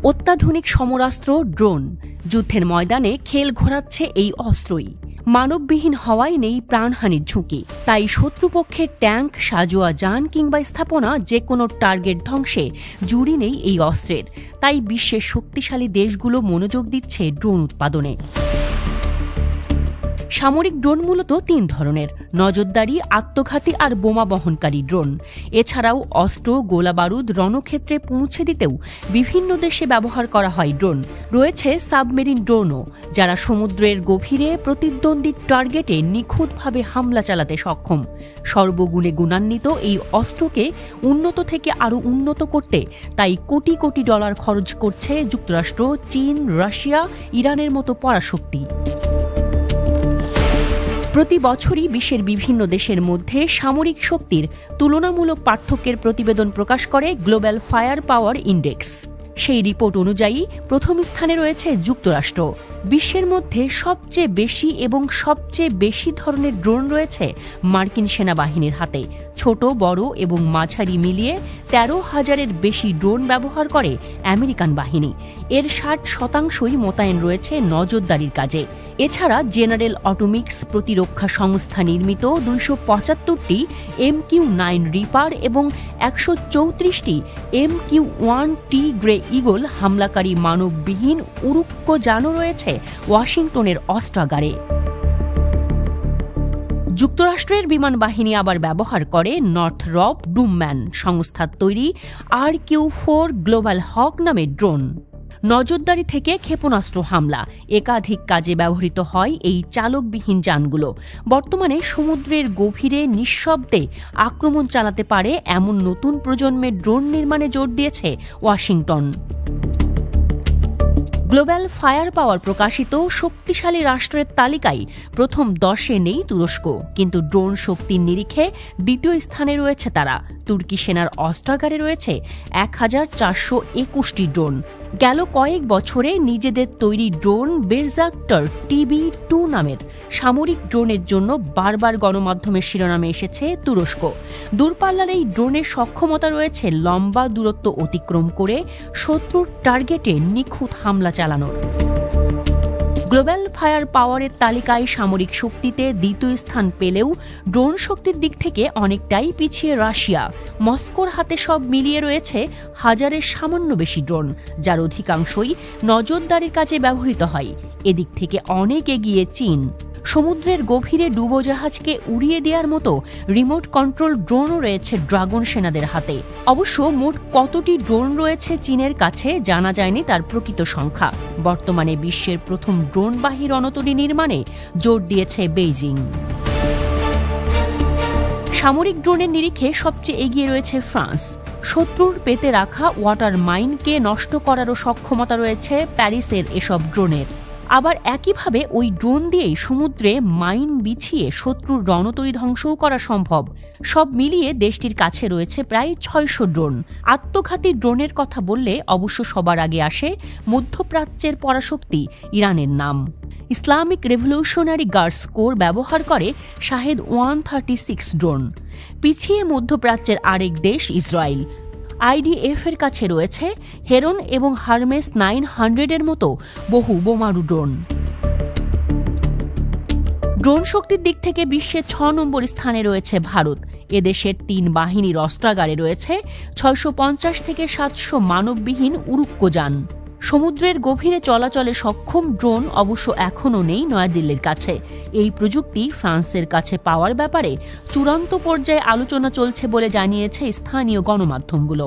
অত্যাধুনিক সমরাস্ত্র ড্রোন যুদ্ধের ময়দানে খেল ঘোরাচ্ছে এই অস্ত্রই। মানববিহীন হওয়ায় নেই প্রাণহানির ঝুঁকি, তাই শত্রুপক্ষের ট্যাঙ্ক, সাজোয়া যান কিংবা স্থাপনা যে কোনো টার্গেট ধ্বংসে জুড়ি নেই এই অস্ত্রের। তাই বিশ্বের শক্তিশালী দেশগুলো মনোযোগ দিচ্ছে ড্রোন উৎপাদনে। সামরিক ড্রোন মূলত 3 ধরনের: নজরদারি, আত্মঘাতী আর বোমা বহনকারী ড্রোন। এছাড়াও অস্ত্র, গোলাবারুদ রণক্ষেত্রে পৌঁছে দিতেও বিভিন্ন দেশে ব্যবহার করা হয় ড্রোন। রয়েছে সাবমেরিন ড্রোনও, যারা সমুদ্রের গভীরে প্রতিদ্বন্দ্বী টার্গেটে নিখুঁতভাবে হামলা চালাতে সক্ষম। সর্বগুণে গুণান্বিত এই অস্ত্রকে উন্নত থেকে আরও উন্নত করতে তাই কোটি কোটি ডলার খরচ করছে যুক্তরাষ্ট্র, চীন, রাশিয়া, ইরানের মতো পরাশক্তি। প্রতি বছরই বিশ্বের বিভিন্ন দেশের মধ্যে সামরিক শক্তির তুলনামূলক পার্থক্যের প্রতিবেদন প্রকাশ করে গ্লোবাল ফায়ার পাওয়ার ইন্ডেক্স। সেই রিপোর্ট অনুযায়ী প্রথম স্থানে রয়েছে যুক্তরাষ্ট্র। বিশ্বের মধ্যে সবচেয়ে বেশি এবং সবচেয়ে বেশি ধরনের ড্রোন রয়েছে মার্কিন সেনাবাহিনীর হাতে। ছোট, বড় এবং মাঝারি মিলিয়ে 13,000-এর বেশি ড্রোন ব্যবহার করে আমেরিকান বাহিনী। এর 60% মোতায়েন রয়েছে নজরদারির কাজে। এছাড়া জেনারেল অটোমিক্স প্রতিরক্ষা সংস্থা নির্মিত 275টি MQ-9 রিপার এবং 134টি MQ-1T গ্রে ইগল হামলাকারী মানববিহীন উড়ুক্কযানও রয়েছে ওয়াশিংটনের অস্ত্রাগারে। যুক্তরাষ্ট্রের বিমান বাহিনী আবার ব্যবহার করে নর্থরপ গ্রুম্যান সংস্থার তৈরি RQ-4 গ্লোবাল হক নামের ড্রোন। নজরদারি থেকে ক্ষেপণাস্ত্র হামলা, একাধিক কাজে ব্যবহৃত হয় এই চালকবিহীন যানগুলো। বর্তমানে সমুদ্রের গভীরে নিঃশব্দে আক্রমণ চালাতে পারে এমন নতুন প্রজন্মের ড্রোন নির্মাণে জোর দিয়েছে ওয়াশিংটন। গ্লোবাল ফায়ার পাওয়ার প্রকাশিত শক্তিশালী রাষ্ট্রের তালিকায় প্রথম 10-এ নেই তুরস্ক, কিন্তু ড্রোন শক্তির নিরিখে দ্বিতীয় স্থানে রয়েছে তারা। তুর্কি সেনার অস্ত্রাগারে রয়েছে 1421টি ড্রোন। গেল কয়েক বছরে নিজেদের তৈরি ড্রোন বেরজাক্টর TB2 নামের সামরিক ড্রোনের জন্য বারবার গণমাধ্যমের শিরোনামে এসেছে তুরস্ক। দূরপাল্লার এই ড্রোনের সক্ষমতা রয়েছে লম্বা দূরত্ব অতিক্রম করে শত্রুর টার্গেটে নিখুঁত হামলা চালানোর। গ্লোবাল ফায়ার পাওয়ারের তালিকায় সামরিক শক্তিতে দ্বিতীয় স্থান পেলেও ড্রোন শক্তির দিক থেকে অনেকটাই পিছিয়ে রাশিয়া। মস্কোর হাতে সব মিলিয়ে রয়েছে 1000-এর সামান্য বেশি ড্রোন, যার অধিকাংশই নজরদারির কাজে ব্যবহৃত হয়। এদিক থেকে অনেক এগিয়ে চীন। সমুদ্রের গভীরে ডুবোজাহাজকে উড়িয়ে দেওয়ার মতো রিমোট কন্ট্রোল ড্রোনও রয়েছে ড্রাগন সেনাদের হাতে। অবশ্য মোট কতটি ড্রোন রয়েছে চীনের কাছে জানা যায়নি তার প্রকৃত সংখ্যা। বর্তমানে বিশ্বের প্রথম ড্রোনবাহী রণতরী নির্মাণে জোর দিয়েছে বেইজিং। সামরিক ড্রোনের নিরিখে সবচেয়ে এগিয়ে রয়েছে ফ্রান্স। শত্রুর পেতে রাখা ওয়াটার মাইনকে নষ্ট করারও সক্ষমতা রয়েছে প্যারিসের এসব ড্রোনের। আবার একইভাবে ওই ড্রোন দিয়েই সমুদ্রে মাইন বিছিয়ে শত্রুর রণতরী ধ্বংসও করা সম্ভব। সব মিলিয়ে দেশটির কাছে রয়েছে প্রায় 600 ড্রোন। আত্মঘাতী ড্রোনের কথা বললে অবশ্য সবার আগে আসে মধ্যপ্রাচ্যের পরাশক্তি ইরানের নাম। ইসলামিক রেভলিউশনারি গার্ডস কোর ব্যবহার করে শাহেদ 136 ড্রোন। পিছিয়ে মধ্যপ্রাচ্যের আরেক দেশ ইসরায়েল। IDF-এর কাছে রয়েছে হেরন এবং হারমেস 900-এর মতো বহু বোমারু ড্রোন। ড্রোন শক্তির দিক থেকে বিশ্বে 6 নম্বর স্থানে রয়েছে ভারত। এদেশের 3 বাহিনীর অস্ত্রাগারে রয়েছে 650 থেকে 700 মানববিহীন উড়ুক্কযান। সমুদ্রের গভীরে চলাচলে সক্ষম ড্রোন অবশ্য এখনও নেই নয়াদিল্লির কাছে। এই প্রযুক্তি ফ্রান্সের কাছে পাওয়ার ব্যাপারে চূড়ান্ত পর্যায়ে আলোচনা চলছে বলে জানিয়েছে স্থানীয় গণমাধ্যমগুলো।